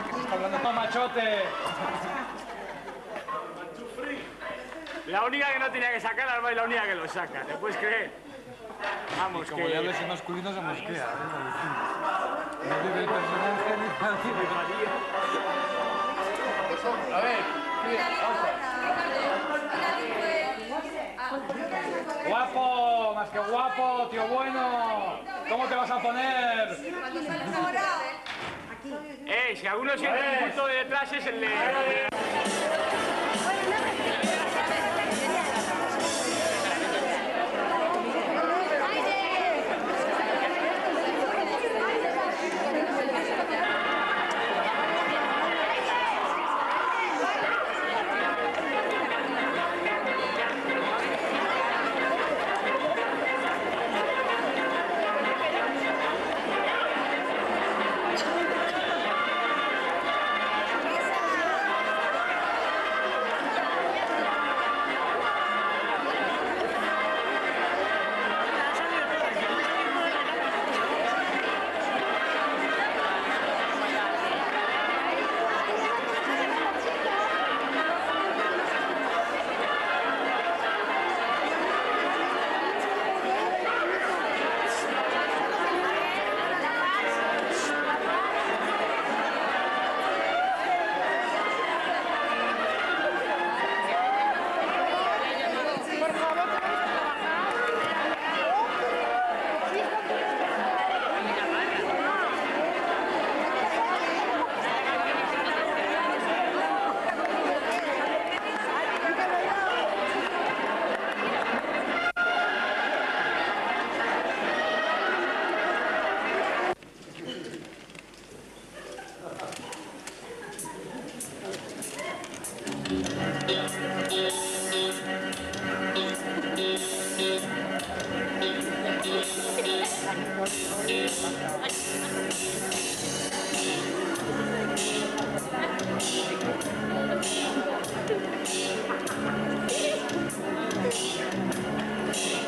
que se está hablando. ¡No, machote! La única que no tenía que sacar Alba es la única que lo saca, ¿te puedes creer? Vamos, y como que... ya hables en masculino se mosquea, ¿eh? No vive el personaje ni nadie de María. A ver, guapo, más que guapo, tío bueno. ¿Cómo te vas a poner? Si alguno siente un punto de detrás es el de...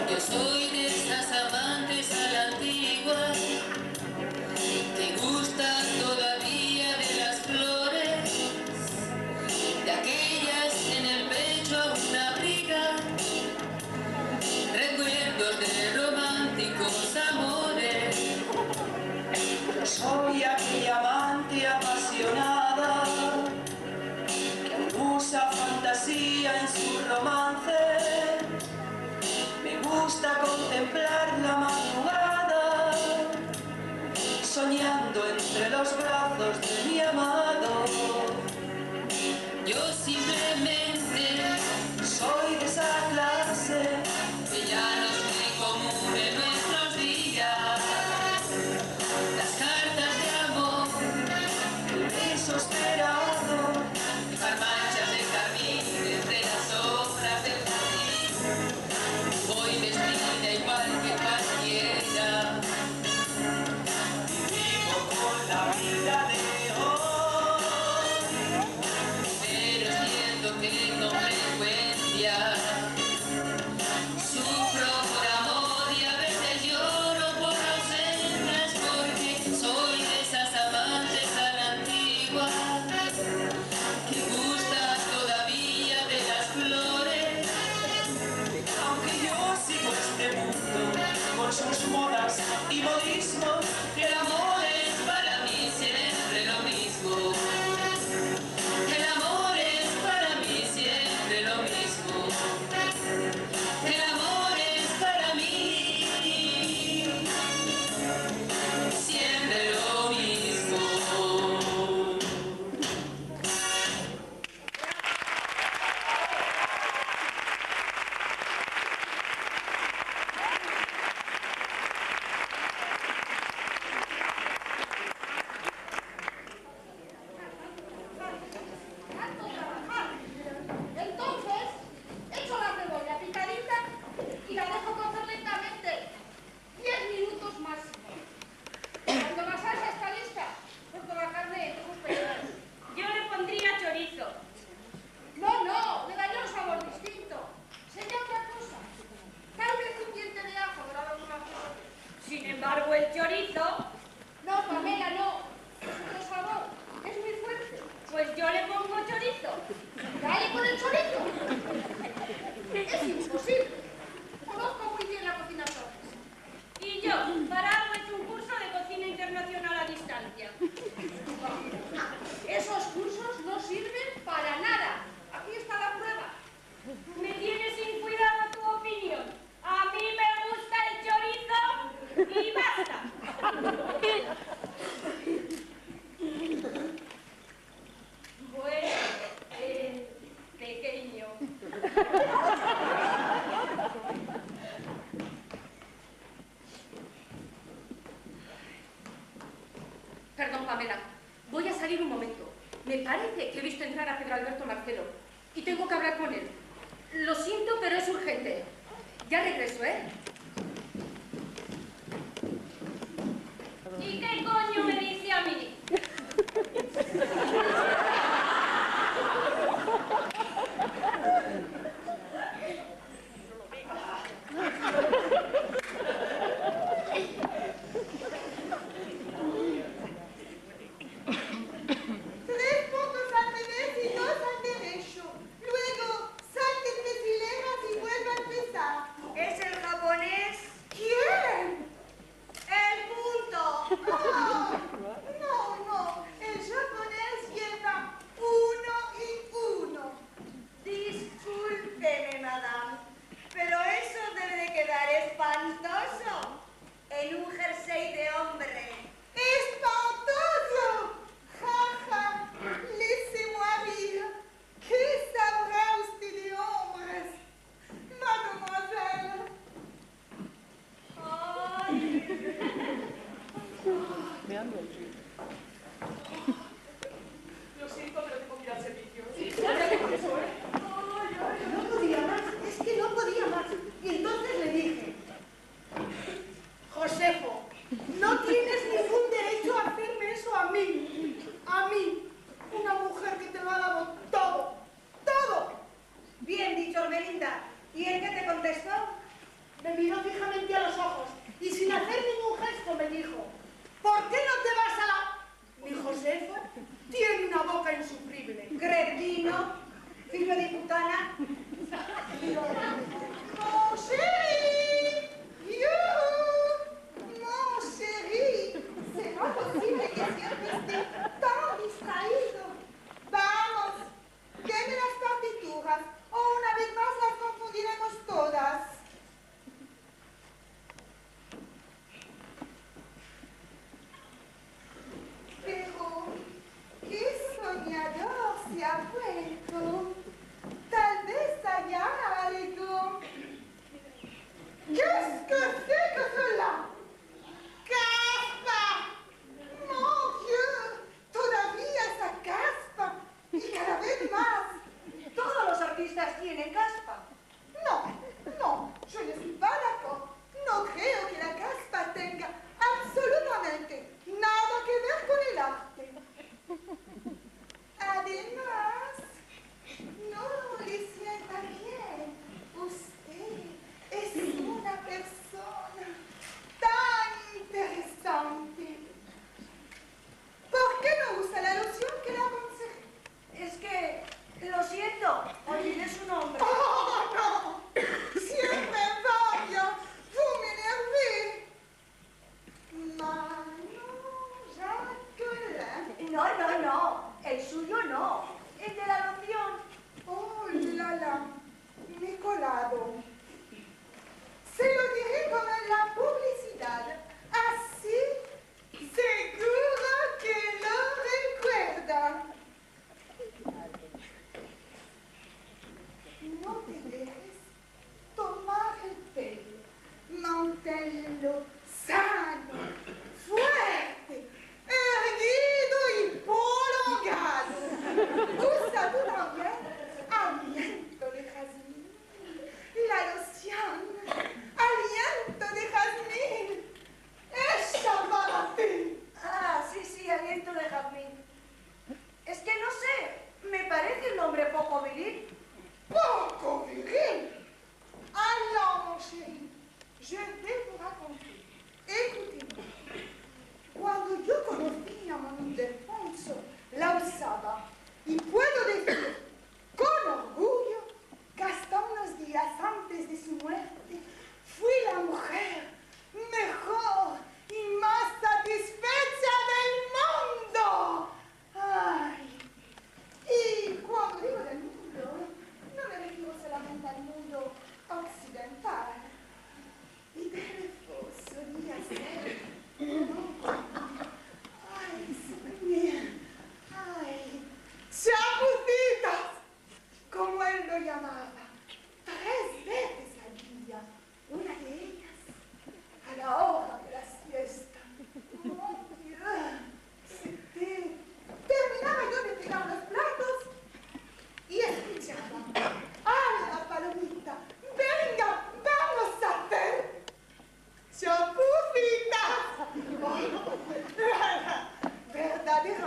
Yo soy de esas amantes a la antigua, que gustan todavía de las flores, de aquellas en el pecho aún abrigan recuerdos de románticos amores. Soy aquella amante apasionada que usa fantasía en su romance. Me gusta contemplar la madrugada, soñando entre los brazos de mi amado. Yo simplemente soy de esa clase que ya no es muy común en nuestros días. Las cartas de amor, el beso esperado, dejar manchas de carmín entre las hojas del jardín. Voy vestida igual que cualquiera. vivo con la vida de hoy. Pero siento que salir un momento. Me parece que he visto entrar a Pedro Alberto Marcelo y tengo que hablar con él. Lo siento, pero es urgente. Ya regreso, ¿eh? ¿Y qué coño me dice a mí? Lo siento, pero tengo que ir al servicio. No podía más, es que no podía más. Y entonces le dije, Josefo, no tienes ningún derecho a hacerme eso a mí, una mujer que te lo ha dado todo, todo. Bien dicho, Melinda. ¿Y él qué te contestó? Me miró fijamente a los ojos y sin hacer ningún gesto me dijo, ¿por qué no te vas a la...? Mi Josefo tiene una boca insufrible. Cretino, filho de putana. ¡Mon chéri! ¡Mon chéri! ¿Será posible que siempre esté tan distraído? Vamos, deme las partituras o una vez más las confundiremos todas. Pero, qué soñador se ha vuelto. Tal vez haya algo. Qu'est-ce que c'est que cela? ¡Caspa! ¡Mon Dieu! Todavía esa caspa. Y cada vez más. Todos los artistas tienen caspa. No, yo ne suis pas d'accord. No creo que la caspa tenga absolutamente nada que ver con el arte. Además, no le sienta bien. Usted es una persona tan interesante. ¿Por qué no usa la loción que le aconsejé? Es que, lo siento, olvidé su nombre. ¡Oh, no! Siempre vaya, vous m'énervez. Jacqueline. No, el suyo no, el de la loción. Oh, la, me he colado. Se lo diré como en la publicidad. Así, seguro que lo recuerda. No te dejes tomar el pelo. Manténlo sano, fuerte, erguido y prolongado.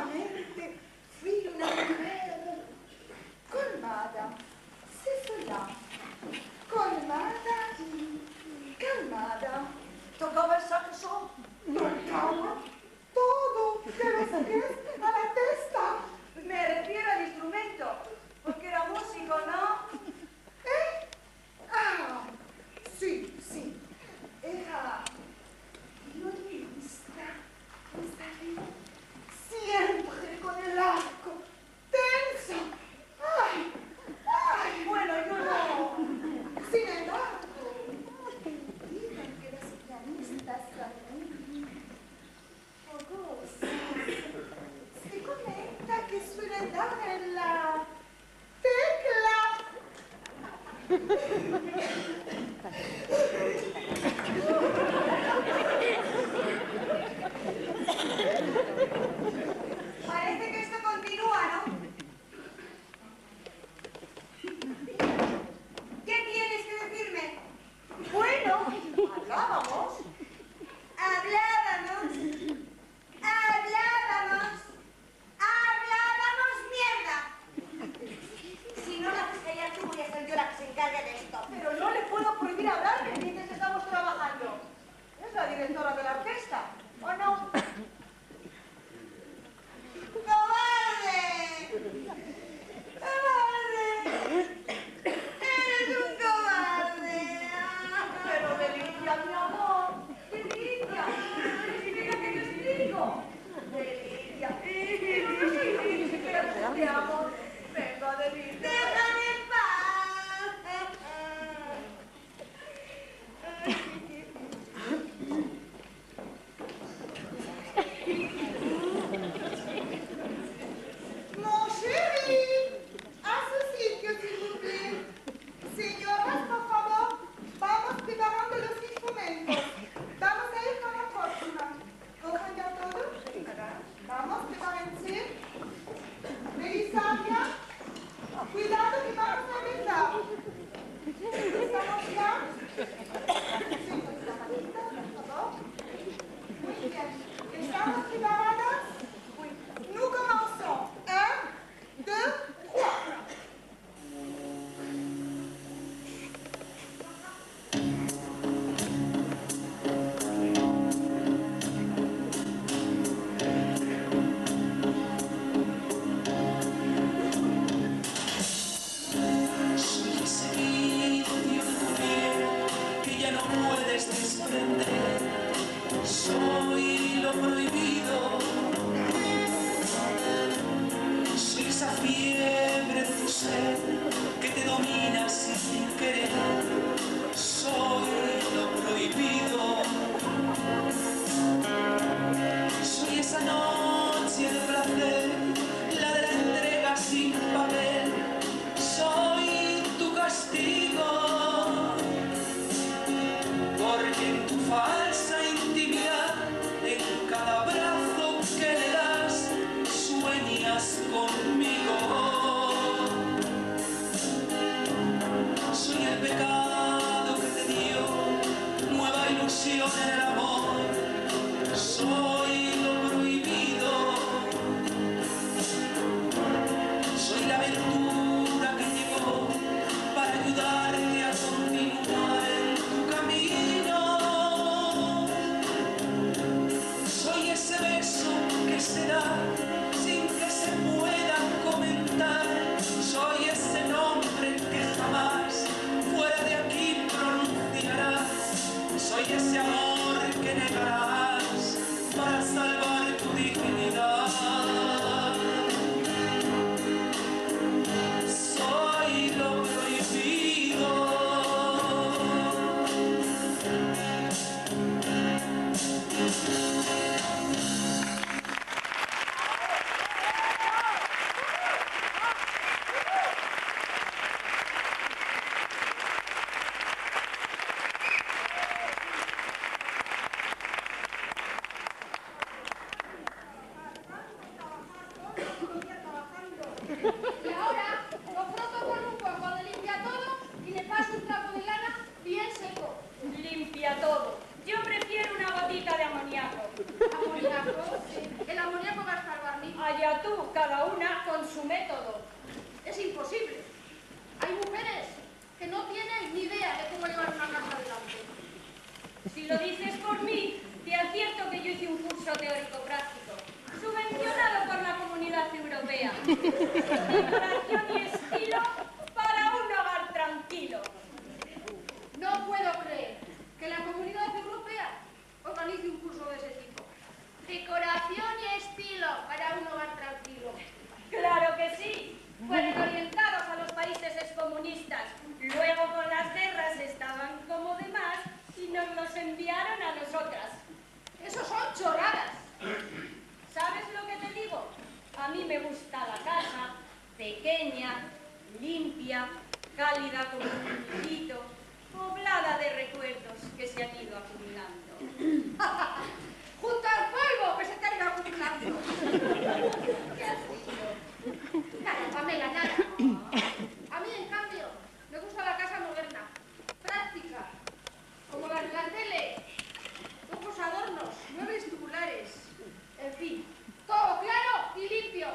Efectivamente, fui una mujer colmada, c'est cela, colmada y calmada. ¿Tocaba el saxo? Tocaba todo, de los pies a la testa. Me refiero al instrumento, porque era músico, ¿no? ¿Eh? Ah, sí, sí. Era violinista. Siempre con el arco tenso. Ay, ay. Bueno, yo no. Sin embargo, dicen que los pianistas son fogosas. Se comenta que suelen dar en la tecla. Parece que esto continúa, ¿no? ¿Qué tienes que decirme? Bueno, hablábamos. Hablábamos mierda. Si no lo haces callar tú, voy a ser yo la que se encargue de esto. Pero no le puedo prohibir hablar mientras estamos trabajando. Es la directora de la orquesta, ¿o no? ¡Cobarde! ¡Cobarde! ¡Eres un cobarde! Pero Delicia, mi amor, Delicia, significa que te explico. Delicia, pero no significa que te amo. Venga, Delicia. ¡Déjame en paz! Mon chéri, a su sitio, s'il vous plaît. Señoras, por favor, vamos preparando los instrumentos. Vamos a ir con la próxima. ¿Cogen ya todo? Vamos, prepárense. Melisandra, cuidado que vamos a empezar. ¿Estamos ya? Sí, con la manita, por favor. Muy bien. ¿Estamos preparadas? Oui. Nous commençons. 1, 2, 3. Soy ese vidrio de tu piel que ya no puedes desprender. Soy lo prohibido. Soy esa fiebre de tu ser que te domina sin querer. Soy lo prohibido. Soy esa noche de placer, la de la entrega sin papel. Soy tu castigo, porque en tu falsa intimidad, en cada abrazo que le das, sueñas conmigo. Soy el pecado que te dio nueva ilusión en el amor. Soy lo prohibido. Soy la aventura que llegó para ayudarte a continuar en tu camino. Soy ese beso que se da sin que se pueda comer. Allá tú, cada una con su método. Es imposible. Hay mujeres que no tienen ni idea de cómo llevar una casa adelante. Si lo dices por mí, te advierto que yo hice un curso teórico-práctico, subvencionado por la Comunidad Europea. Decoración y estilo para un hogar tranquilo. No puedo creer que la Comunidad Europea organice un curso de ese tipo. Decoración y estilo para un hogar tranquilo. ¡Claro que sí! Fueron orientados a los países excomunistas. Luego con las guerras estaban como de más y nos los enviaron a nosotras. Eso son chorradas. ¿Sabes lo que te digo? A mí me gusta la casa, pequeña, limpia, cálida como un niñito, poblada de recuerdos que se han ido acumulando. Junto al polvo que se te ha ido acumulando. ¿Qué has dicho? Nada, Pamela, nada. A mí, en cambio, me gusta la casa moderna, práctica, como la de la tele, pocos adornos, muebles tubulares, en fin, todo claro y limpio.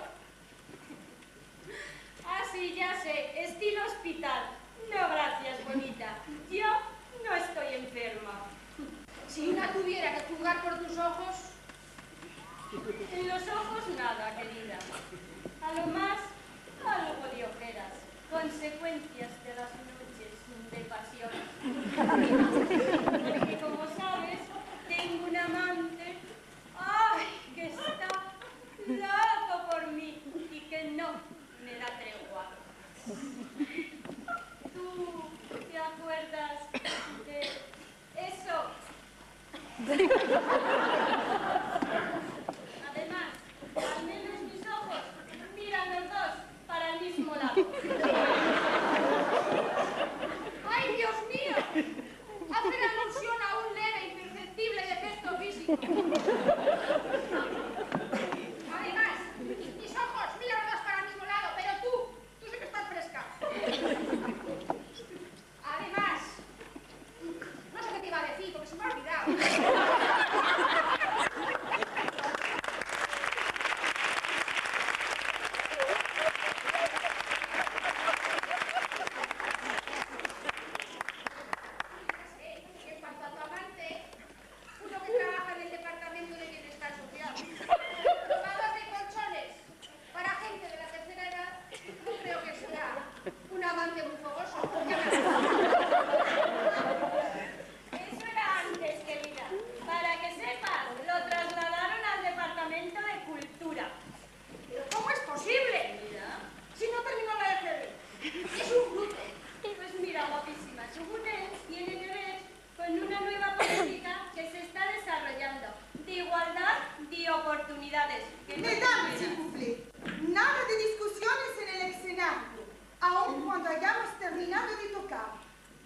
Ah, sí, ya sé, estilo hospital. No, gracias, bonita. Yo no estoy enferma. Si una tuviera que juzgar por tus ojos, En los ojos nada, querida. A lo más, algo de ojeras, consecuencias de las noches de pasión. Porque como sabes, tengo un amante, ¡ay!, que está loco por mí y que no me da tregua. ¿Tú te acuerdas de eso? Además, al menos mis ojos miran los dos para el mismo lado. ¡ay, Dios mío! Hacen alusión a un leve e imperceptible defecto físico. Además, mis ojos miran los dos para el mismo lado, pero tú sí que estás fresca. Además, no sé qué te iba a decir porque se me ha olvidado. En cuanto a tu amante, uno que trabaja en el Departamento de Bienestar Social, probador de colchones para gente de la tercera edad, no creo que sea un amante muy fogoso. Eso era antes, querida. Para que sepas, lo trasladaron al Departamento de Cultura. ¿Pero cómo es posible? Mira. Si no terminó la EGB. Es un bruto. Pues mira, guapísima, según él, tiene que ver con una nueva política que se está desarrollando de igualdad de oportunidades. Que no Mesdames, se s'il vous plaît, nada de discusiones en el escenario, aun cuando hayamos terminado de tocar.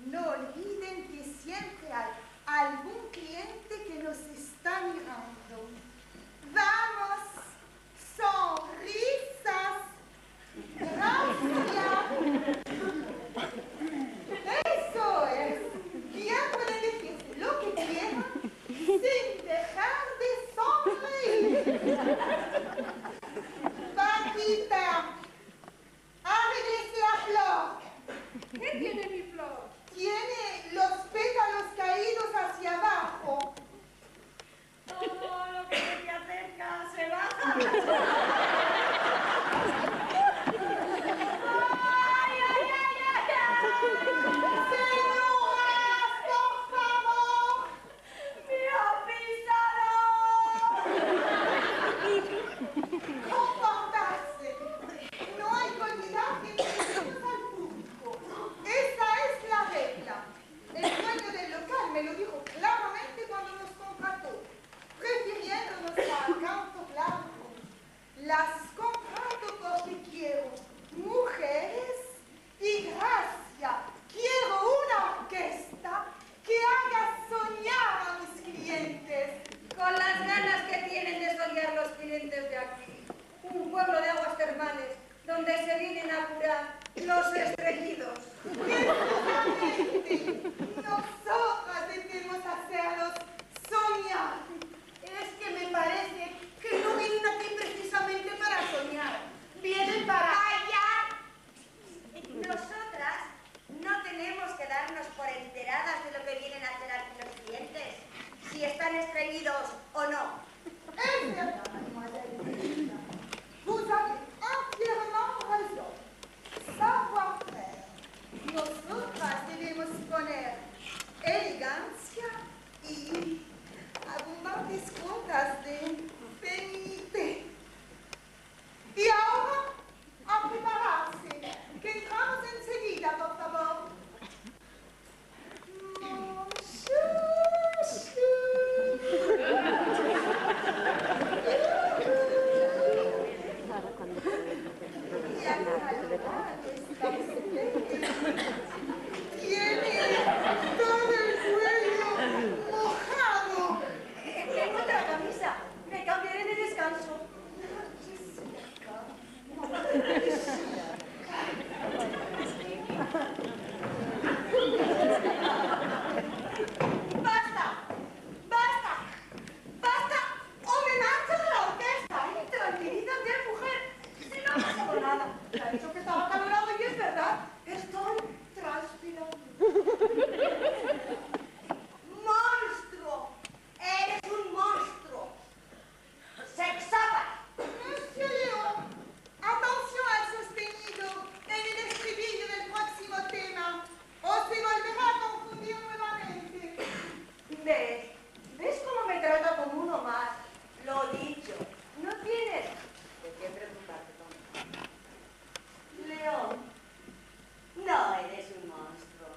No olviden que siempre hay algún cliente que nos está mirando. Vamos, sonrisas. Gracias. Eso es. Bien pueden decirse lo que quieran sin dejar de sonreír. Paquita, arréglese la flor. ¿Qué tiene mi flor? Tiene los pétalos caídos hacia abajo. todo lo que se te acerca se baja. ¡Ay, ay, ay, ay, ay! Señoras, por favor. ¡Me ha pisado! Comportarse. No hay que olvidar que tenemos al público. Esa es la regla. El dueño del local me lo dijo claramente cuando nos contrató, refiriéndonos al canto blanco. Las contrato porque quiero mujeres y gracia. Quiero una orquesta que haga soñar a mis clientes. Con las ganas que tienen de soñar los clientes de aquí. Un pueblo de aguas termales donde se vienen a curar los estreñidos. Precisamente, nosotras debemos hacerlos soñar. Es que me parece que no vienen aquí precisamente para soñar. Tiene todo el cuello mojado. Tengo otra camisa. Me cambiaré de descanso. ¡Basta! ¡Basta! ¡Basta! ¡O me marcho de la orquesta! Tranquilízate, mujer. Si no ha pasado nada. Te ha dicho que estaba calorado y es verdad. Estoy transpirando. ¡Monstruo! ¡Eres un monstruo! ¡Sexópata! Monsieur Léon, atención al sostenido en el estribillo del próximo tema, o se volverá a confundir nuevamente. ¿Ves cómo me trata como uno más? Lo dicho, no tienes de qué preocuparte, Tom. León, no eres un monstruo.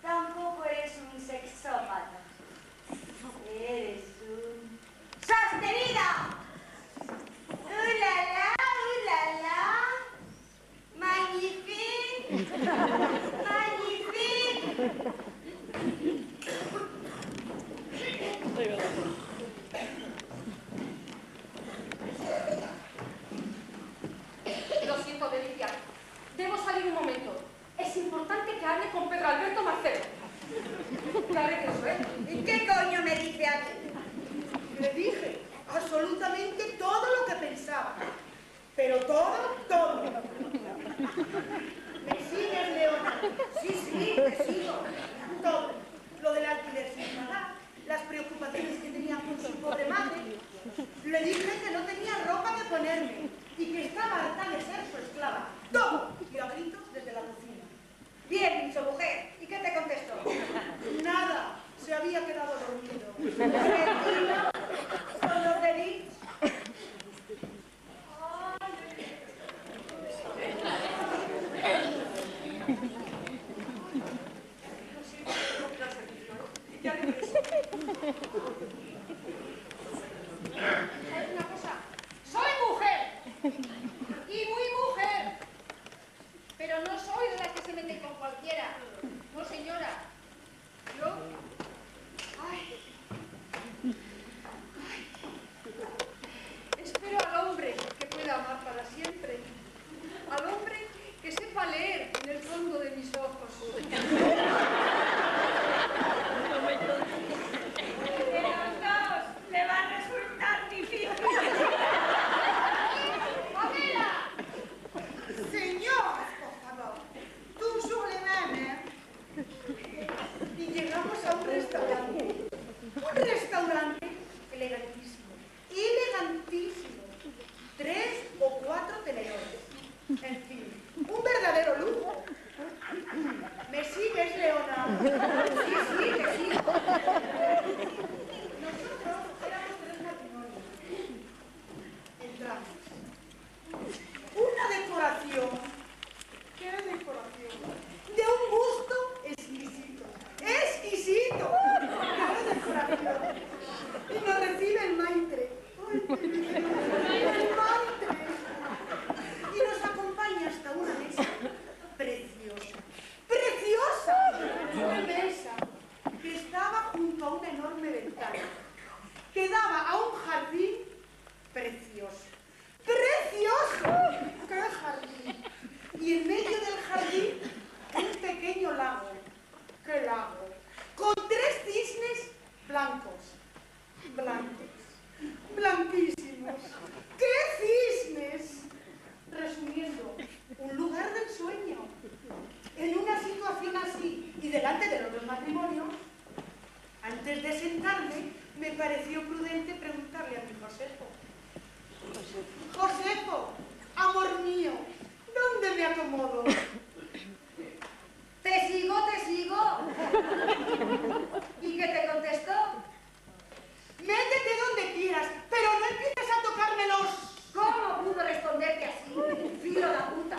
Tampoco eres un sexópata. Eres un... ¡Sostenida! ¡Ulala, ulala! ¡Magnifique! ¡Magnifique! Lo siento, Delicia. Debo salir un momento. Es importante que hable con Pedro Alberto Marcelo. Ya regreso, ¿eh? ¿Y qué coño me dice a mí? Le dije absolutamente todo lo que pensaba. Pero todo. ¿Me sigues, Leona? Sí, te sigo. Todo. Lo del alquiler sin pagar, las preocupaciones que tenía con su pobre madre. Le dije que no tenía ropa que ponerme y que estaba harta de ser su esclava. Todo. Y a gritos desde la cocina. Bien, dicho mujer. ¿Y qué te contestó? Nada. Se había quedado dormido. Tranquilo. Con los delitos. ¿Sabes una cosa? ¡Soy mujer! ¡Y muy mujer! Pero no soy de las que se meten con cualquiera. No, señora. Yo... Ay. Espero al hombre que pueda amar para siempre. Al hombre que sepa leer en el fondo de mis ojos. De los dos le va a resultar difícil. ¡Pamela! Señoras, por favor. Toujours les mêmes, Y llegamos a un restaurante. Un restaurante elegantísimo. Elegantísimo. 3 o 4 tenedores. En fin, un verdadero lujo. ¿Me sigues, Leona? Sí, te sigo. Nosotros éramos 3 matrimonios. Entramos. Una decoración. ¿Qué decoración? De un gusto exquisito. ¡Exquisito! ¡Qué decoración! Y nos recibe el maitre. ¡Ay, qué lindo! ¡El maitre! Y nos acompaña hasta una mesa preciosa. ¡Preciosa! Una mesa que estaba junto a una enorme ventana que daba a un jardín precioso. ¡Precioso! ¡Qué jardín! Y en medio del jardín un pequeño lago. ¡Qué lago! Con 3 cisnes blancos. Blanquísimos. ¡Qué cisnes! Resumiendo, un lugar del sueño. En una situación así y delante de los 2 matrimonios, antes de sentarme, me pareció prudente preguntarle a mi Josefo. Josefo, amor mío, ¿dónde me acomodo? Te sigo. ¿Y qué te contestó? Métete donde quieras, pero no empieces a tocarme los... ¿Cómo pudo responderte así? Filo la puta.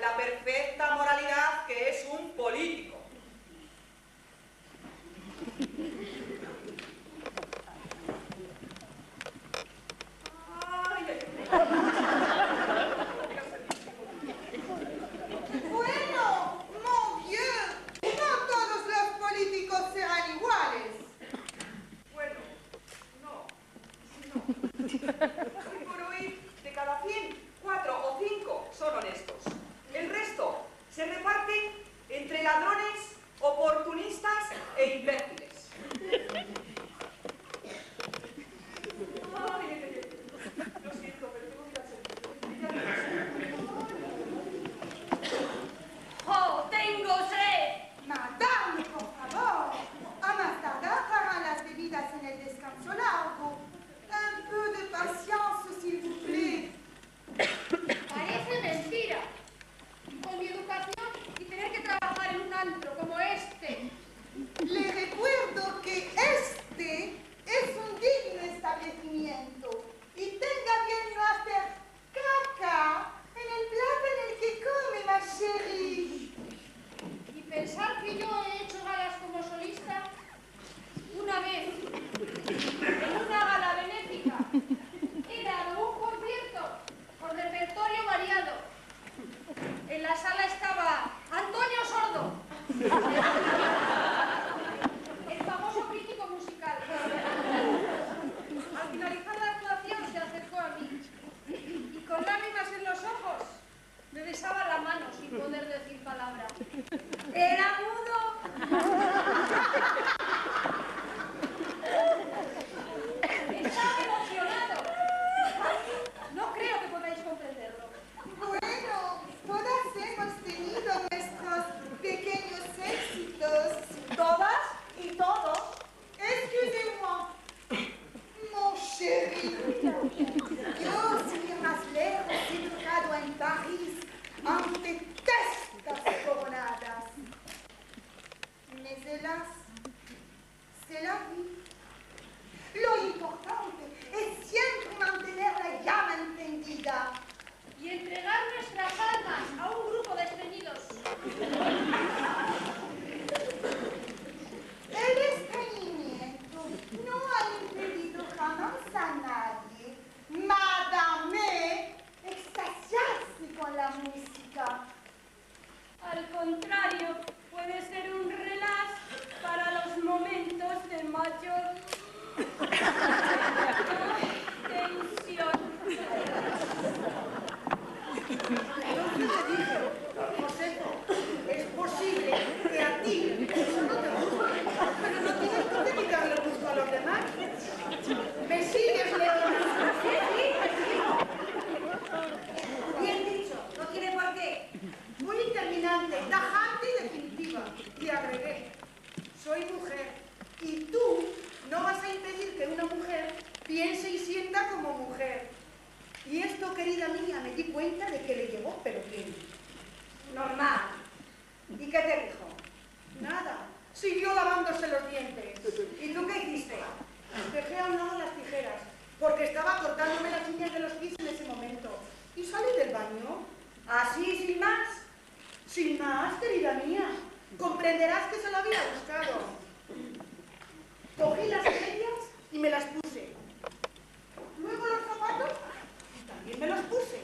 la perfecta moralidad que es un político. Bueno, mon Dieu, no todos los políticos serán iguales. Bueno, no. Hoy por hoy, de cada 100, 4 o 5 son honestos. El resto se reparten entre ladrones, oportunistas e imbéciles. Ay, lo siento, pero tengo que ir al servicio. ¡Oh, tengo sed! Madame, por favor, a más tardar harán las bebidas en el descanso largo. Un peu de paciencia, s'il vous plaît. Parece mentira. Con mi educación y tener que trabajar en un antro como este. Le recuerdo que este es un digno establecimiento y tenga bien no hacer caca en el plato en el que come, ma chérie. Y pensar que yo he hecho galas como solista una vez en una gala benéfica. He dado un concierto con repertorio variado. En la sala estaba Antonio Sordo, el famoso crítico musical. Al finalizar la actuación se acercó a mí y con lágrimas en los ojos me besaba la mano sin poder decir palabra. ¡Era mudo! Estaba emocionado. No creo que podáis comprenderlo. Bueno, todas hemos tenido nuestros pequeños éxitos. Todas y todos. Excusez-moi, mon chéri. Yo, sin ir más lejos, he tocado en París ante testas coronadas. Mais hélas, c'est la vie. Lo importante es siempre mantener la llama encendida. Y entregar nuestras almas a un grupo de estreñidos. El estreñimiento no ha impedido jamás a nadie, madame, extasiarse con la música. Al contrario, puede ser un relax para los momentos de mayor tensión. Josefo, es posible que a ti eso no te guste, pero no tienes por qué quitarle el gusto a los demás. ¿Me sigues, Leona? Bien dicho, no tiene por qué. Muy determinante, tajante y definitiva. Y agregué, soy mujer y tú no vas a impedir que una mujer piense y sienta como mujer. Y esto, querida mía, me di cuenta de que le llegó, pero bien. Normal. ¿Y qué te dijo? Nada. Siguió lavándose los dientes. ¿Y tú qué hiciste? Dejé a un lado las tijeras, porque estaba cortándome las uñas de los pies en ese momento. Y salí del baño. ¿Así, sin más? Sin más, querida mía. Comprenderás que se lo había buscado. Cogí las medias y me las puse. Luego los zapatos y también me los puse.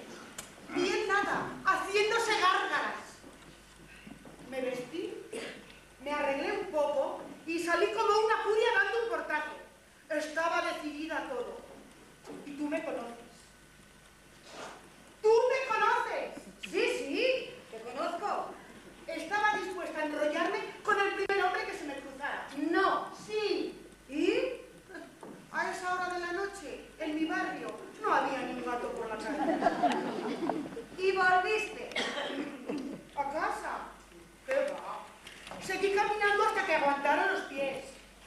Y en nada, haciéndose gárgaras. Me vestí, me arreglé un poco y salí como una furia dando un portazo. Estaba decidida a todo. Y tú me conoces. ¡Tú me conoces! Sí, sí, te conozco. Estaba dispuesta a enrollarme con el primer hombre que se me cruzara. No. Sí. ¿Y? A esa hora de la noche, en mi barrio, no había ni un gato por la calle. ¿Y volviste? ¿A casa? ¿Qué va? Seguí caminando hasta que aguantaron los pies,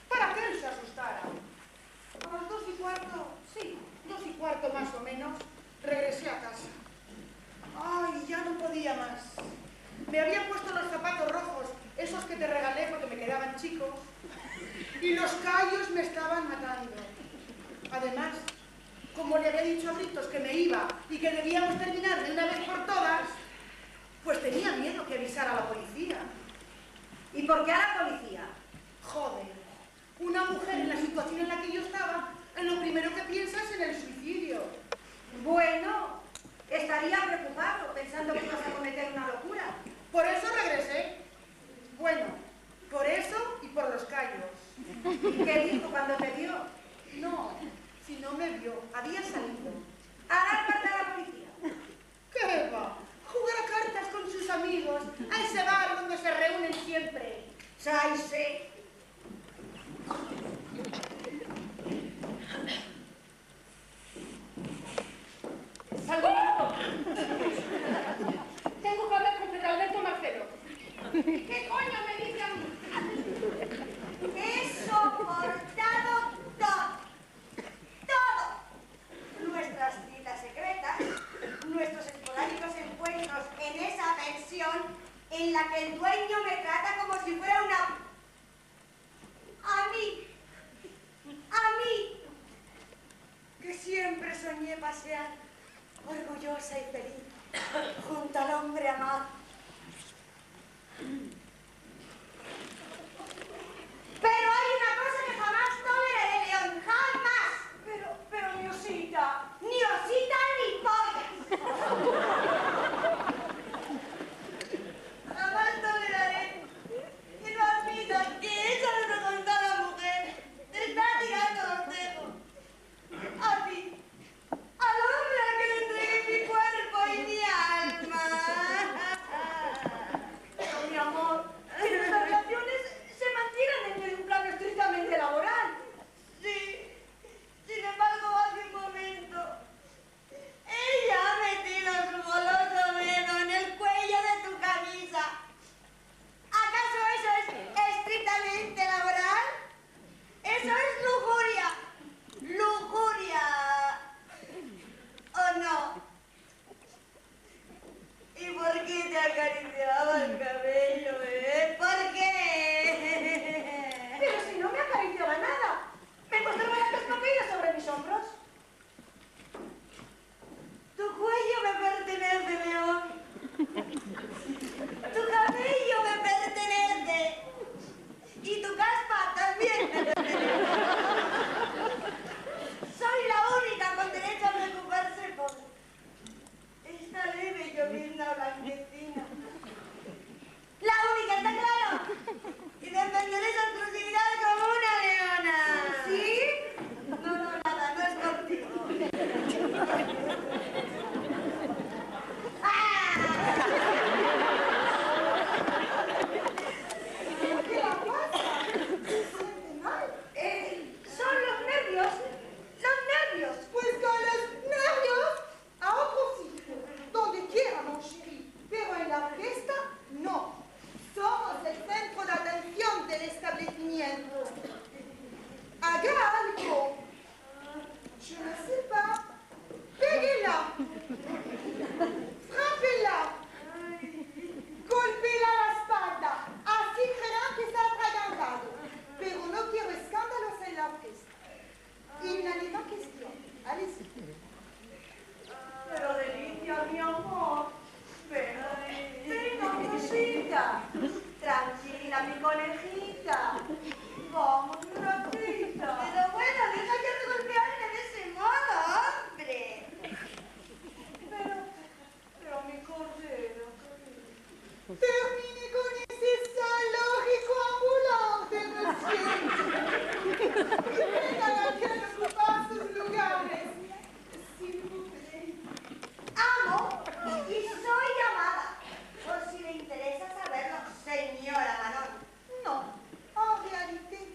para que él se asustara. A las 2:15, sí, 2:15 más o menos, regresé a casa. Ay, ya no podía más. Me había puesto los zapatos rojos, esos que te regalé porque me quedaban chicos, y los callos me estaban matando. Además, como le había dicho a gritos que me iba y que debíamos terminar de una vez por todas, Pues tenía miedo que avisara a la policía. ¿Y por qué a la policía? Joder, una mujer en la situación en la que yo estaba, lo primero que piensa es en el suicidio. Bueno, estaría preocupado pensando que ibas a cometer una locura. Por eso regresé. Bueno, por eso y por los callos. ¿Y qué dijo cuando te vio? No, si no me vio, había salido. ¿A dar carta a la policía? ¿Qué va? Jugar a cartas con sus amigos, a ese bar donde se reúnen siempre. ¡Sáise! ¡Salgo! Tengo que hablar con Pedro Alberto Marcelo. ¿Qué coño me dice a mí? He soportado todo. Nuestras citas secretas, nuestros esporádicos encuentros en esa pensión en la que el dueño me trata como si fuera una... A mí, que siempre soñé pasear, orgullosa y feliz, junto al hombre amado. Pero hay una cosa que jamás toleraré, León, jamás. Pero ni osita ni pollas. Jamás toleraré que no admitas que esa desvergonzada mujer te está tirando los dedos. A ti, al hombre al que le entregué mi cuerpo y mi alma. Pero mi amor, que nuestras relaciones se mantienen en un plano estrictamente laboral. Sí, sin embargo, hace un momento, ella ha metido su goloso dedo en el cuello de tu camisa. ¿Acaso eso es estrictamente laboral? Eso es lujuria. Lujuria. ¿O no? ¿Y por qué te acariciaba el cabello, ¿Por qué? Pero si no me acariciaba nada. Me mostraba las pescopillas sobre mis hombros. Tu cuello me pertenece, León. Tu cabello me pertenece. Y tu caspa también me pertenece. Soy la única con derecho a preocuparse por esta leve y llovizna blanquecina. La única, ¿está claro? Y defenderé esa exclusividad como una leona. ¿Sí? No, nada, no es contigo. ¿Qué la pasa? ¿Se siente mal? Son los nervios. ¡Los nervios! Pues con los nervios a otro sitio, donde quiera, mon chéri. Pero en la orquesta, no. Somos el centro de atención del establecimiento. Haga algo. Je ne sais pas. Péguela. Frappela. Golpela la espalda. Así creerán que está atragantado. Pero no quiero escándalos en la orquesta. Il n'en est pas question. Allez-y. Pero Delicia, mi amor. Venga, cosita. Tranquila, mi conejita. Vamos, un ratito. Pero bueno, deja que te golpearme de ese modo, hombre. Pero mi cordero. Termine con ese zoológico ambulante, monsieur. Vengan aquí a ocupar sus lugares. S'il vous plaît. Amo y soy llamada. Por si le interesa saberlo, señora Manon. No, en realidad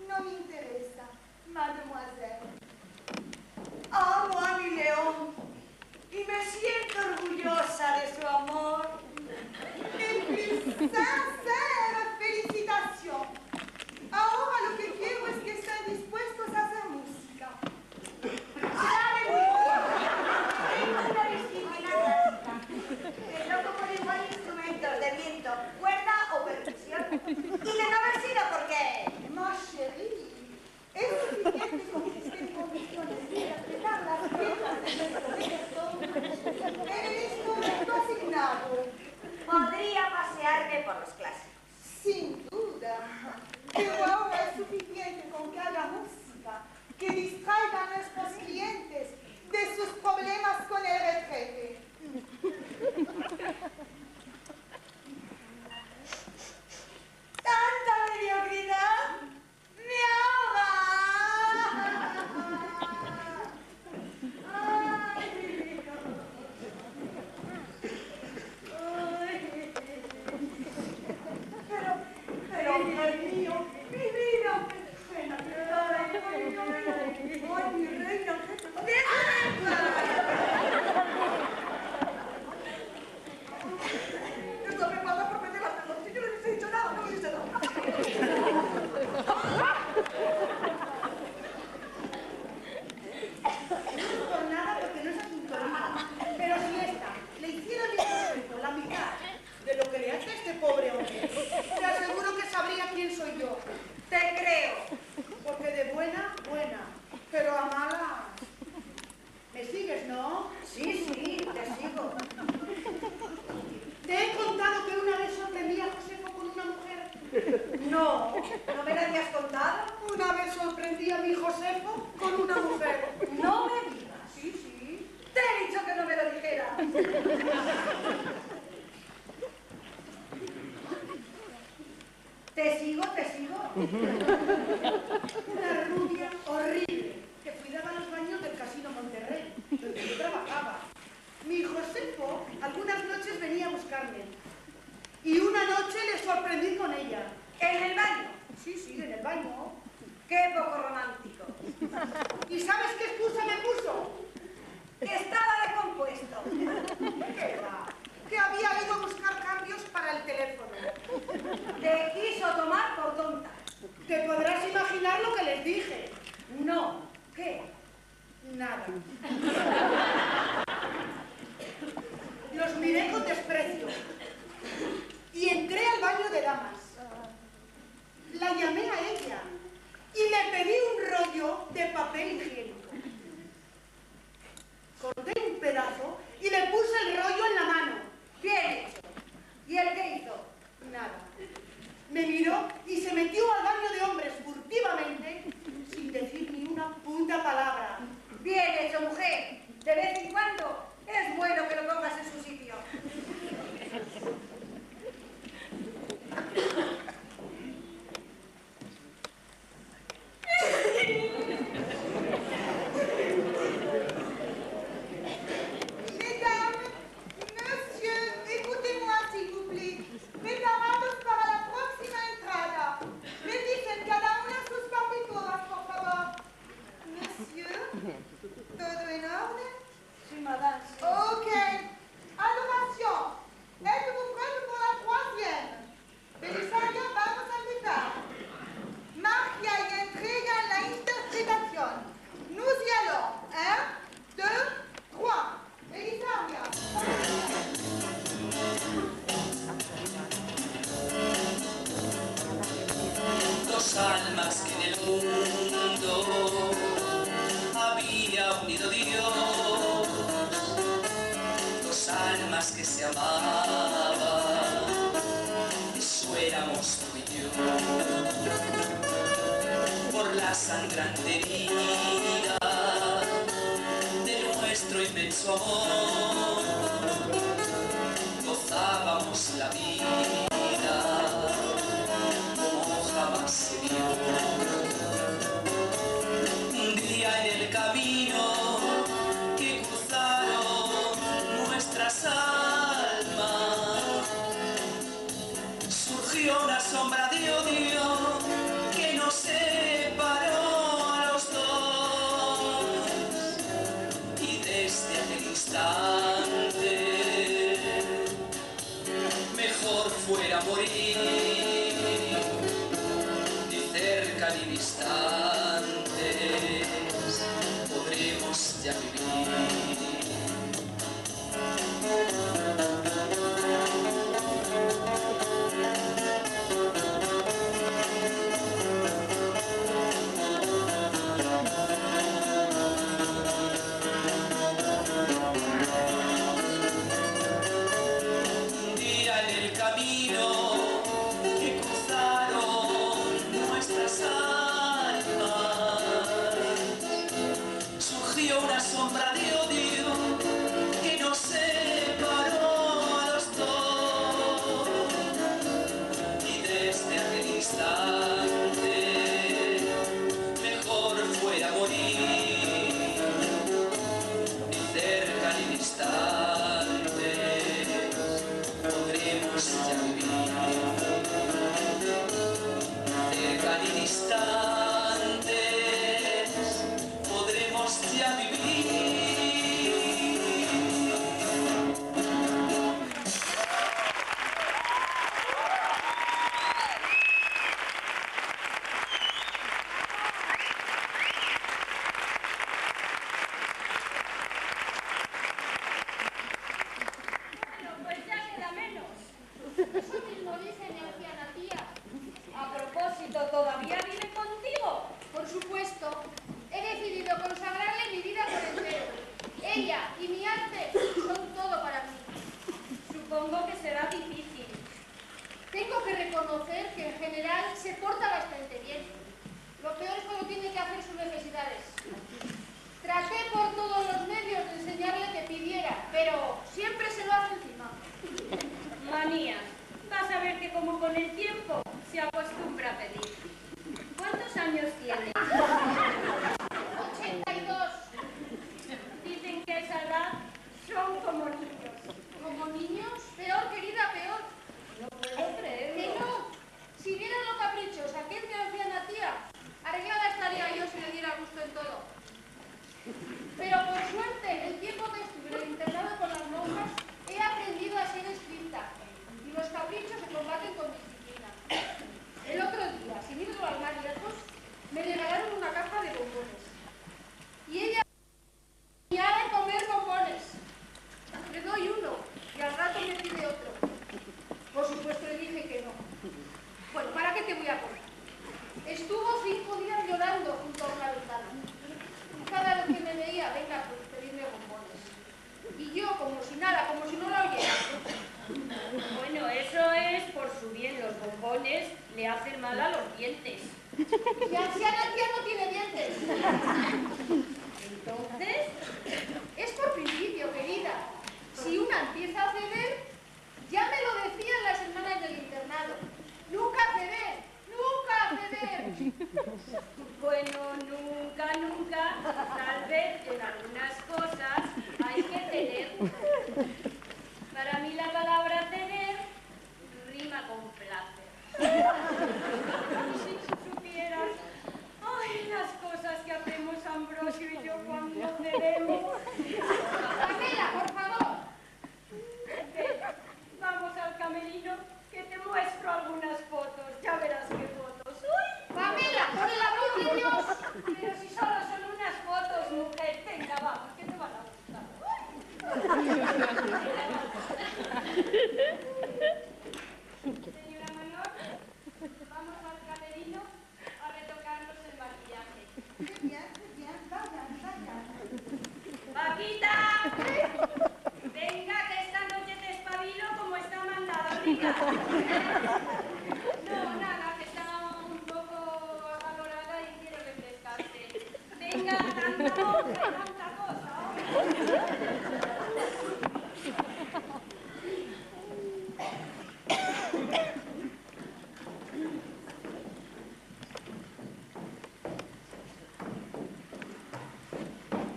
no me interesa, mademoiselle. Amo a mi león y me siento orgullosa de su amor. Et puis, sincère félicitación. Ahora lo que quiero es que estén dispuestos a hacer música. ¡Sabe muy bien! Tengo una disciplina clásica, que no como igual instrumentos de viento, cuerda o percusión. Y de no haber sido porque... Ma chérie, es suficiente con que estén en condiciones de interpretar las piezas de nuestro repertorio en el instrumento asignado. interesarme por los clásicos. Sin duda. Pero ahora es suficiente con que haga música, que distraiga a nuestros clientes de sus problemas con el retrete. ¡Tanta mediocridad! ¡Me ahoga! ¡Ay, mi vida! ¡Ay! Pero, Dios mío, mi vida. Ven a quedar ahí, ay, mi reina. ¡Déjame en paz! Esto me pasa por meter las manos. Si yo no les he dicho nada, no les he dicho nada. No por nada, porque no es asunto mío. Pero si esta le hiciera mi concepto la mitad de lo que le hace a este pobre hombre, te aseguro que sabría quién soy yo. Te creo. Porque de buena, buena, pero a mala... ¿Me sigues, no? Sí, te sigo. Te he contado que una vez sorprendí a Josefo con una mujer. No, ¿no me la habías contado? Una vez sorprendí a mi Josefo con una mujer. No me digas. Sí. Te he dicho que no me lo dijeras. Te sigo. Una rubia horrible que cuidaba los baños del Casino Monterrey, donde yo trabajaba. Mi Josefo algunas noches venía a buscarme y una noche le sorprendí con ella. ¿En el baño? Sí, en el baño. Qué poco romántico. ¿Y sabes qué excusa me puso? Que estaba descompuesto. ¿Qué va? Que había ido a buscar cambios para el teléfono. Te quiso tomar por tonta. Te podrás imaginar lo que les dije. No. ¿Qué? Nada. Los miré con desprecio y entré al baño de damas. La llamé a ella y le pedí un rollo de papel higiénico. Corté un pedazo y le puse el rollo en la mano. Bien hecho. ¿Y él qué hizo? Nada. Me miró y se metió al baño de hombres furtivamente sin decir ni una puta palabra. Bien hecho, mujer. De vez en cuando es bueno que lo pongas en su sitio. Mesdames, monsieur, écoutez-moi s'il vous plaît. Preparados para la próxima entrada. Revisen cada una sus partituras, por favor. Monsieur, ¿todo en orden? Sí, madame. Ok. Adoración. Êtes-vous prêts pour la troisième? Belisario, vamos a empezar. Magia y entrega en la interpretación. Nous y allons. 1, 2, 3. Belisario. Dos almas que en el mundo había unido Dios, dos almas que se amaban, eso éramos tú y yo. Por la sangrante herida de nuestro inmenso amor, gozábamos la vida como jamás se vio. Un día en el camino que cruzaron nuestras almas, surgió una sombra de odio que nos separó a los dos, y desde aquel instante mejor fuera morir, ni cerca ni distantes podremos ya vivir. Un día en el camino dice mi anciana tía. A propósito, ¿todavía vive contigo? Por supuesto, he decidido consagrarle mi vida por entero. Ella y mi arte son todo para mí. Supongo que será difícil. Tengo que reconocer que en general se porta bastante bien. Lo peor es cuando tiene que hacer sus necesidades. Traté por todos los medios de enseñarle que pidiera, pero siempre se lo hace encima. Manías. Vas a ver que como con el tiempo se acostumbra a pedir. ¿Cuántos años tienes? 82. Dicen que a esa edad son como niños. ¿Como niños? Peor, querida, peor. No puedo creerlo. Que no. Si vieran lo caprichosa que es mi anciana tía, arreglada estaría yo si le diera gusto en todo. Pero por suerte, el tiempo que estuve en el internado con las monjas, he aprendido a ser estricta. Y los caprichos se combaten con disciplina. El otro día, sin irlo al más lejos, me regalaron una caja de bombones. Y ella me ha de comer bombones. Le doy uno y al rato me pide otro. Por supuesto le dije que no. Bueno, ¿para qué te voy a comer? Estuvo 5 días llorando junto a una ventana. Y cada vez que me veía, venga, pues pedirme bombones. Y yo, como si nada, como si no la oyera. Bueno, eso es por su bien. Los bombones le hacen mal a los dientes. Mi anciana tía no tiene dientes. Entonces, Es por principio, querida. Si una empieza a ceder, ya me lo decían las hermanas del internado. Nunca ceder, nunca ceder. bueno, nunca, tal vez en algunas cosas hay que tener. Para mí la palabra tener rima con placer. Si supieras, ay, las cosas que hacemos Ambrosio y yo cuando tenemos. Pamela, por favor. Ven, vamos al camerino, que te muestro algunas fotos. Ya verás qué fotos. ¡Uy! Pamela, por el amor de Dios. Pero si solo son unas fotos, mujer. Venga, vamos, que te van a gustar. Señora Mayor, vamos al camerino a retocarnos el maquillaje. Qué bien, vayan, vayan. ¡Paquita! Venga, que esta noche te espabilo como está mandado, rica. No, nada, que está un poco acalorada y quiero refrescarte. Venga, tanta cosa.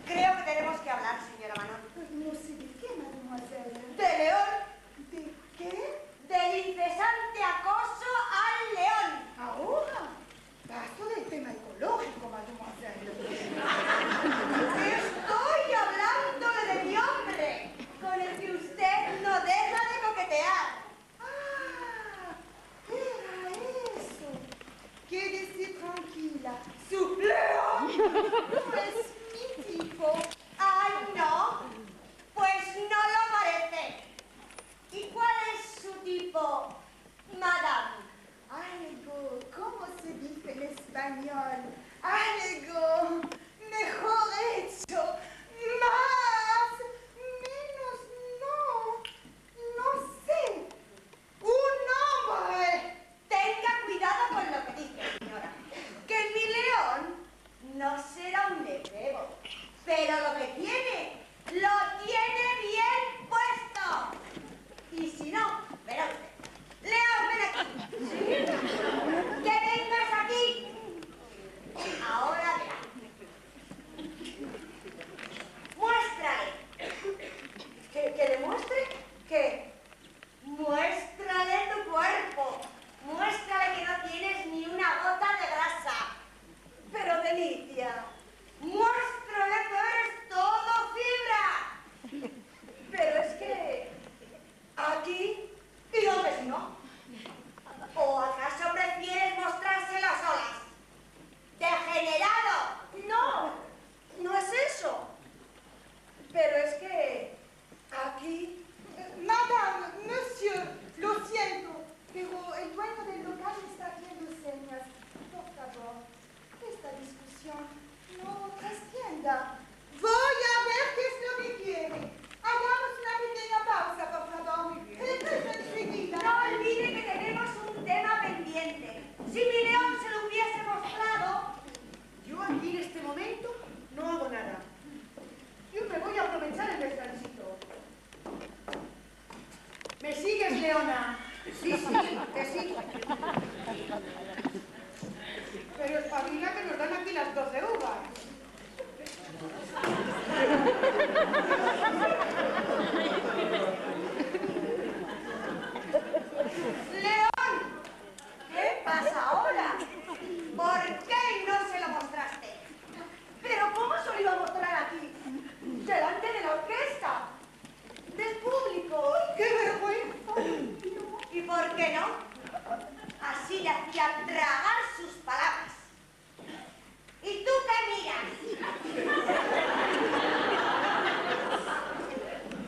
Creo que tenemos que hablar, señora Manon. No sé de qué, mademoiselle. ¿De León? ¿De qué? Del incesante acoso al león. Ahora. Paso del tema ecológico, mademoiselle. Estoy hablándole de mi hombre, con el que usted no deja de coquetear. Ah, era eso. Quédese tranquila. ¿Su león? No es mi tipo. ¡Ay, no! Pues no lo parece. ¿Y cuál es su tipo, madame? Algo, ¿cómo se dice en español? Algo mejor hecho. Más, menos, no sé. Un hombre. Tenga cuidado con lo que dice, señora. Que mi león no será un lefebo, pero lo que tiene, lo tiene bien puesto. Y si no, verá usted. León, ven aquí. Que vengas aquí. Ahora verá. Muéstrale. ¿Que le muestre? ¿Qué? Muéstrale tu cuerpo. Muéstrale que no tienes ni una gota de grasa. Pero Delicia, muéstrale que eres todo fibra. Pero es que aquí, ¿y dónde si no? ¿O acaso prefieres mostrarse las olas? ¡Degenerado! No, no es eso. Pero es que aquí... Madame, monsieur, lo siento, pero que sí. Pero espabila que nos dan aquí las 12 uvas. León, ¿qué pasa ahora? ¿Por qué no se lo mostraste? ¿Pero cómo se lo iba a mostrar aquí? Delante de la orquesta, del público. ¡Qué vergüenza! ¿Y por qué no? Así le hacía tragar sus palabras. ¿Y tú qué miras?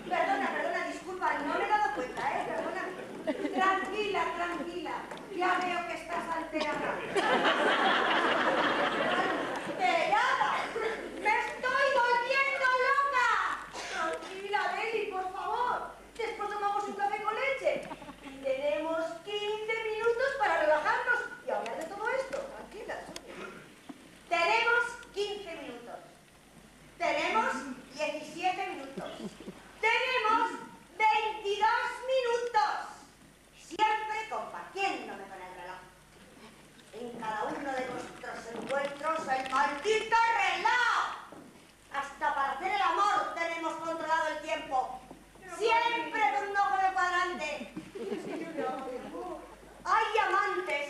Perdona, disculpa, no me he dado cuenta, perdona. Tranquila, ya veo que estás alterada. ¡Alterada! ¡Me estoy volviendo loca! Tranquila, Deli, por favor. Después tomamos un café con leche. Tenemos 15 minutos para relajarnos y hablar de todo esto. Tranquila, tenemos 15 minutos. Tenemos 17 minutos. Tenemos 22 minutos. Siempre compartiéndome con el reloj. En cada uno de nuestros encuentros, el maldito reloj. Hasta para hacer el amor tenemos controlado el tiempo. Siempre con un ojo de cuadrante. Hay amantes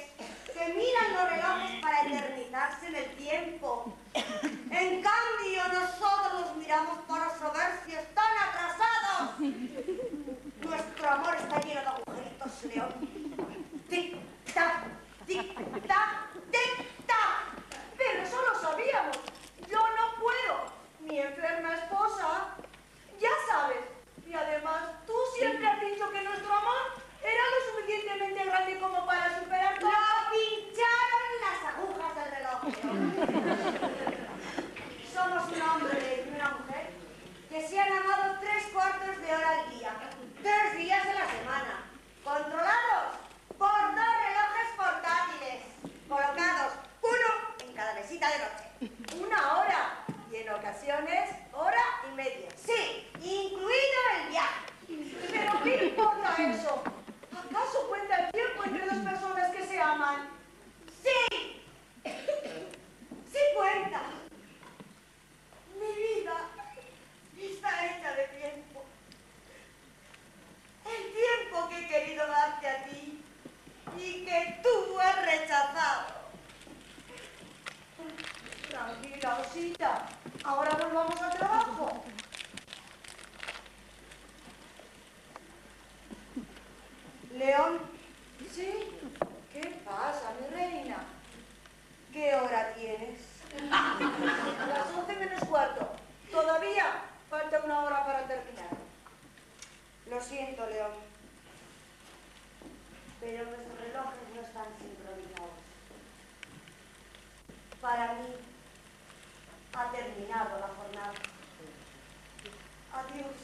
que miran los relojes para eternizarse en el tiempo. En cambio, nosotros los miramos para saber si están atrasados. Nuestro amor está lleno de agujeritos, León. Tic-tac, tic-tac, tic-tac. Pero eso lo sabíamos. Yo no puedo. Mi enferma esposa, ya sabes. Y además, tú siempre has dicho que nuestro amor era lo suficientemente grande como para superar todo. ¡Lo pincharon las agujas del reloj! Somos un hombre y una mujer que se han amado 3/4 de hora al día, 3 días de la semana, controlados por 2 relojes portátiles, colocados uno en cada mesita de noche. 1 hora y en ocasiones 1 hora y media. Sí, incluido el viaje. ¿Pero qué importa eso? ¿Acaso cuenta el tiempo entre 2 personas que se aman? ¡Sí! ¡Sí cuenta! Mi vida está hecha de tiempo. El tiempo que he querido darte a ti y que tú has rechazado. Tranquila, Osita. Ahora volvamos al trabajo. León, ¿sí? ¿Qué pasa, mi reina? ¿Qué hora tienes? Las 11 menos cuarto. Todavía falta 1 hora para terminar. Lo siento, León. Pero nuestros relojes no están sincronizados. Para mí, ha terminado la jornada. Adiós,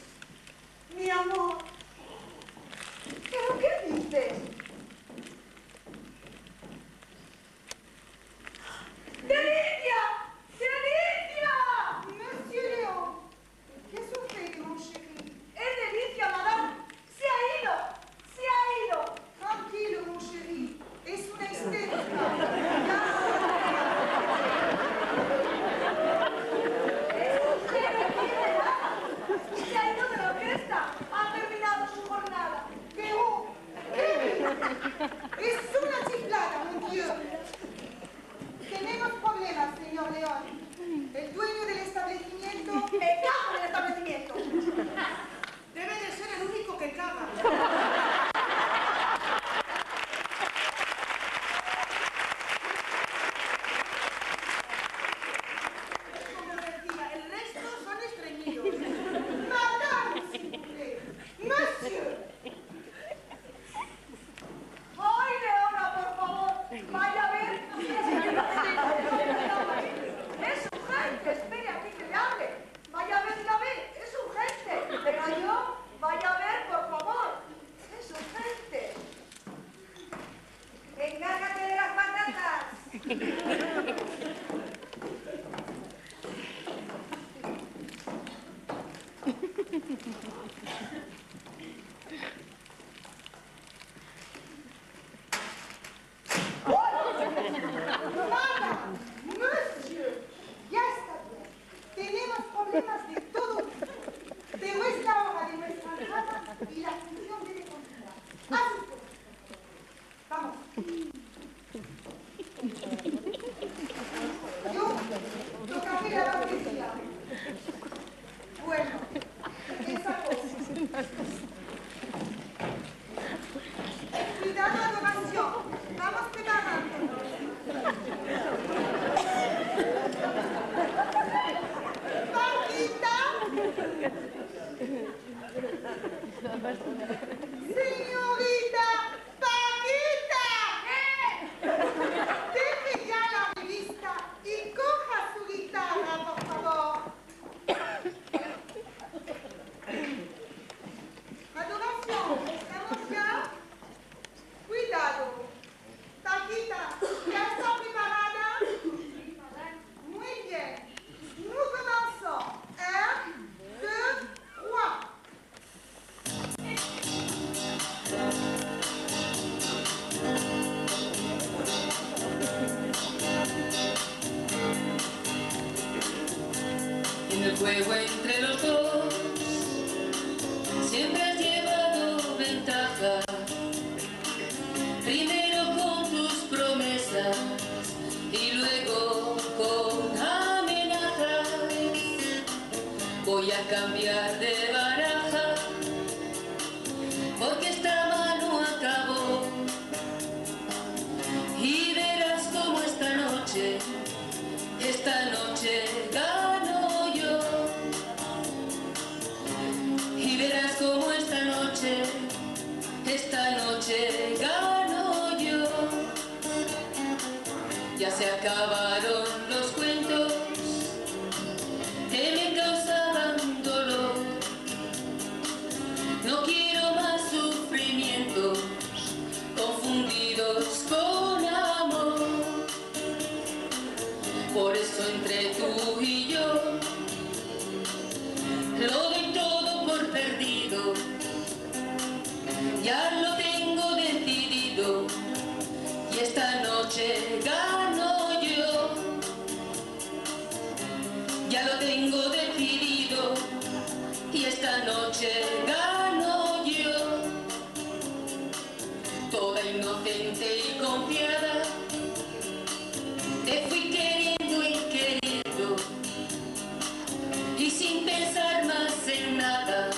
mi amor. ¿Pero qué dices? ¡Delicia! ¡Delicia! Monsieur Léon, qu'est-ce que vous faites, mon chéri? ¡Es Delicia, madame! ¡Se ha ido! ¡Se ha ido! Tranquilo, mon chéri. Es una histérica. Se ha ido de la orquesta. Ha terminado su jornada. ¡Qué es una chiflada, mon Dieu. Tenemos problemas, señor León. El dueño del establecimiento... ¡Me cago en el establecimiento! Debe de ser el único que caga. Como decía, el resto son estreñidos. Madame, s'il vous plaît. Monsieur. ¡Ay, Leona, por favor! ¡Vaya a ver! ¡Es urgente! ¡Espere aquí que le hable! ¡Vaya a ver si la ve! ¡Es urgente! Pero yo, vaya a ver, por favor. ¡Es urgente! ¡Encárgate de las patatas! juego entre los dos, siempre has llevado ventaja. Primero con tus promesas y luego con amenazas. Voy a cambiar de baraja porque esta mano acabó. Y verás como esta noche gano yo. Y verás como esta noche gano yo. Ya se acabaron los cuentos que me causaban dolor. No quiero más sufrimientos confundidos con amor. Por eso entre tú y yo lo doy todo por perdido. Ya lo tengo decidido y esta noche gano yo. Ya lo tengo decidido y esta noche gano yo. Toda inocente y confiada te fui queriendo y queriendo, y sin pensar más en nada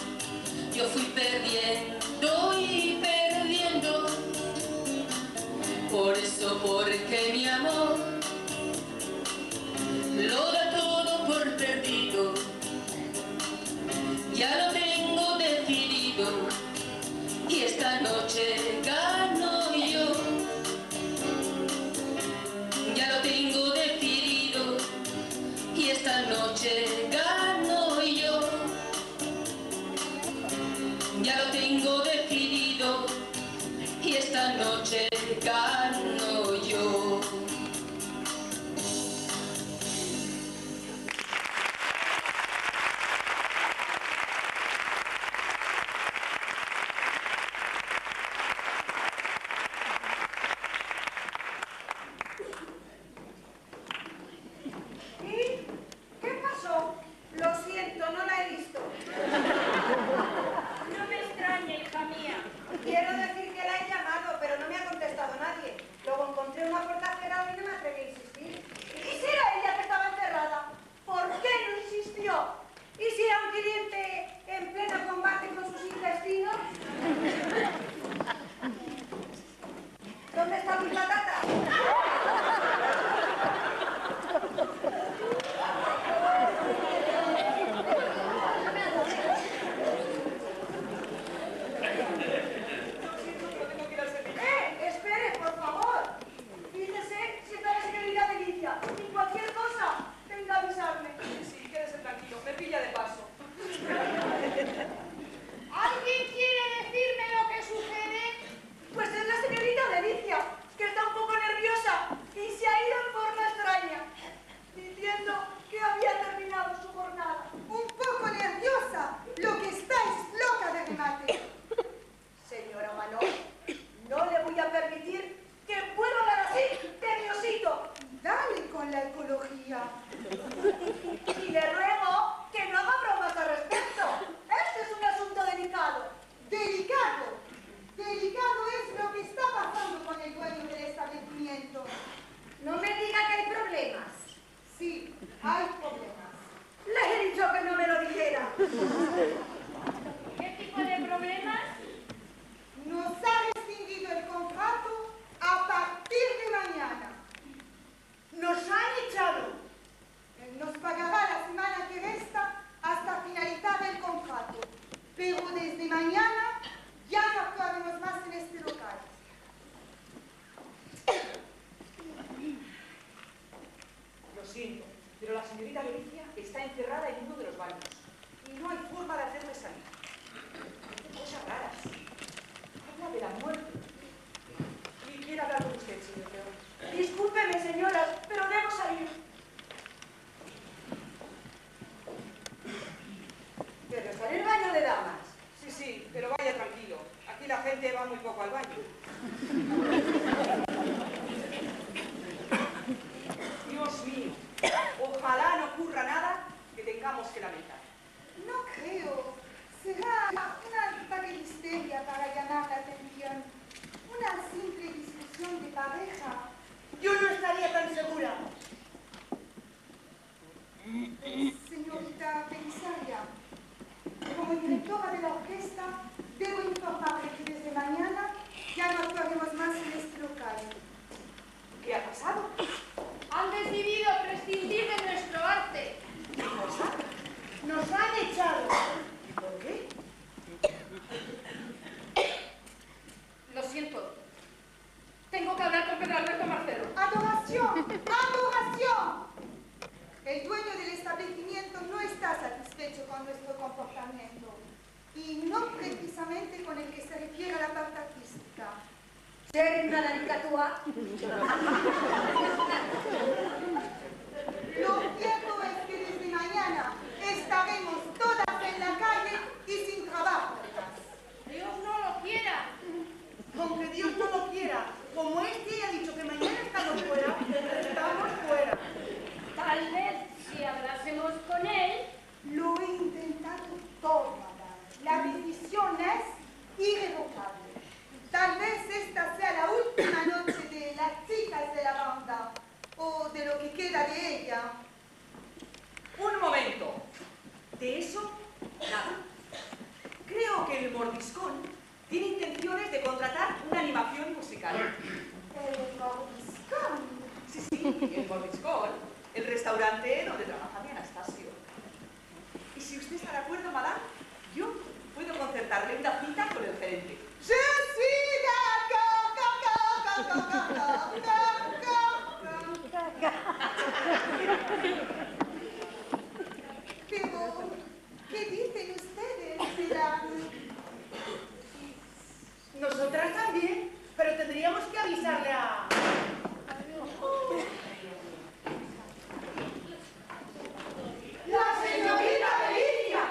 yo fui perdiendo y perdiendo. Por eso, porque mi amor lo da todo por perdido. Ya lo tengo decidido y esta noche gano yo. Ya lo tengo decidido y esta noche gano yo. Ya lo tengo decidido y esta noche gano yo. Discúlpeme, señoras, pero debo salir. ¿Pero está en el baño de damas? Sí, sí, pero vaya tranquilo. Aquí la gente va muy poco al baño. Dios mío, ojalá no ocurra nada que tengamos que lamentar. pareja, yo no estaría tan segura. Señorita Belisaria, como directora de la orquesta, debo informarle que desde mañana ya no actuaremos más en este local. ¿Qué ha pasado? Han decidido prescindir de nuestro arte. ¿Qué cosa? Nos han echado. ¿Y por qué? Lo siento. Tengo que hablar con Pedro Alberto Marcelo. ¡Adoración! ¡Adoración! El dueño del establecimiento no está satisfecho con nuestro comportamiento y no precisamente con el que se refiere a la parte artística. ¿Eres una caricatura? Lo cierto es que desde mañana estaremos todas en la calle y sin trabajo. Dios no lo quiera. Con que Dios no lo quiera, como este ha dicho que mañana estamos fuera, estamos fuera. Tal vez si hablásemos con él. Lo he intentado todo, madame. La decisión es irrevocable. Tal vez esta sea la última noche de las chicas de la banda, o de lo que queda de ella. Un momento. De eso, nada. Creo que el Mordiscón tiene intenciones de contratar una animación musical. El Mordiscón. Sí, el Mordiscón, el restaurante donde trabaja mi Anastasio. Y si usted está de acuerdo, madame, yo puedo concertarle una cita con el gerente. Je suis d'accord. Pero, ¿qué dicen ustedes de la... Nosotras también, pero tendríamos que avisarle a... ¡La señorita Delicia!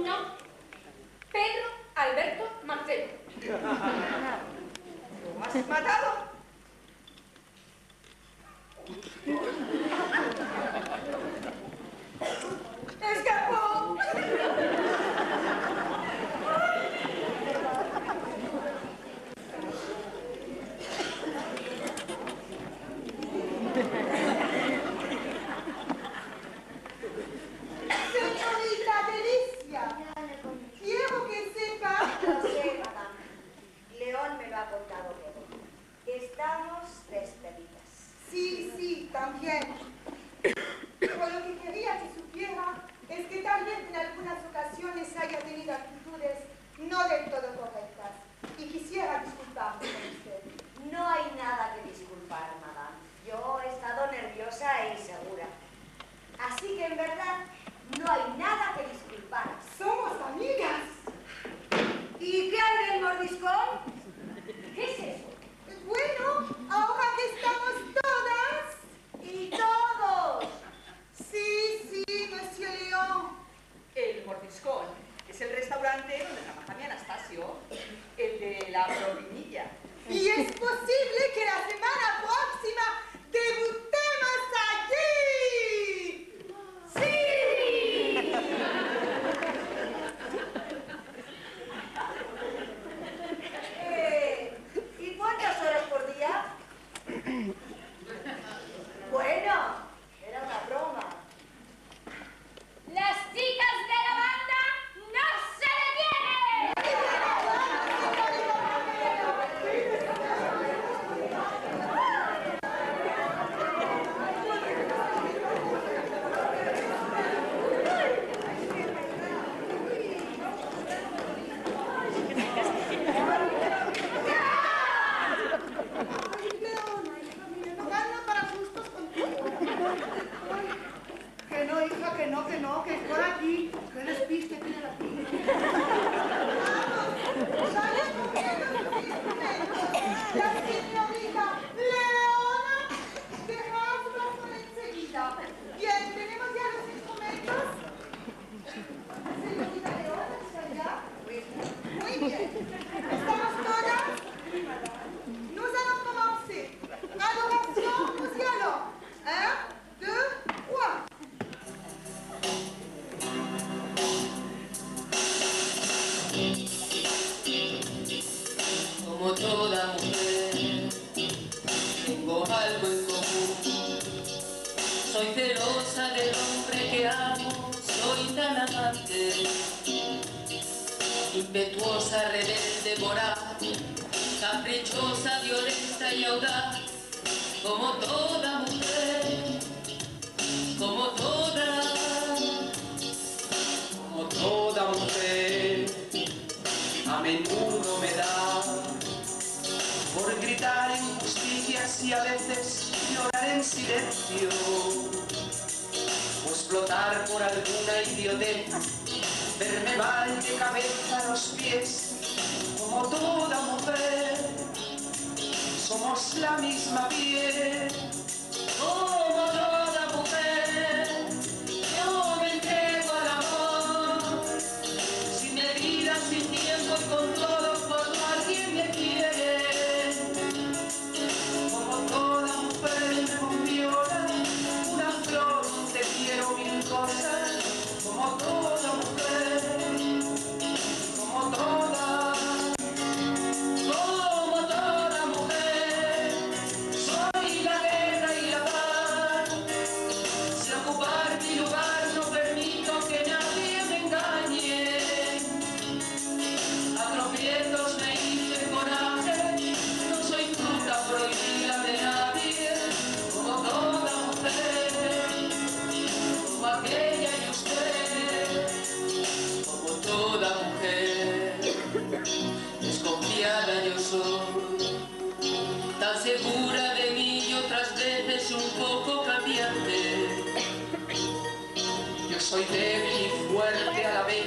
No. Pedro Alberto Marcelo. ¿Lo has matado? ¡Escapó! Señorita Delicia, quiero que sepa... Lo sé, madame. León me lo ha contado todo. Como toda mujer, tengo algo en común. Soy celosa del hombre que amo, soy tan amante, impetuosa, rebelde, voraz, caprichosa, violenta y audaz, como toda mujer, como toda mujer, a menudo me da por gritar injusticias y a veces llorar en silencio, o explotar por alguna idiotez, verme mal de cabeza a los pies, como toda mujer, somos la misma piel, como toda mujer, yo me entrego al amor, sin medida, sin tiempo y con todo cuando alguien me quiere, como toda mujer me conviola, una flor, te quiero mil cosas, como toda mujer, como toda mujer, soy la guerra y la paz, si ocupar mi lugar no permito que nadie me engañe, a tropiezos me hice coraje, no soy fruta prohibida de nadie, como toda mujer, como aquella y usted, como toda mujer, desconfiada yo soy, tan segura de mí y otras veces un poco cambiante, yo soy débil y fuerte a la vez,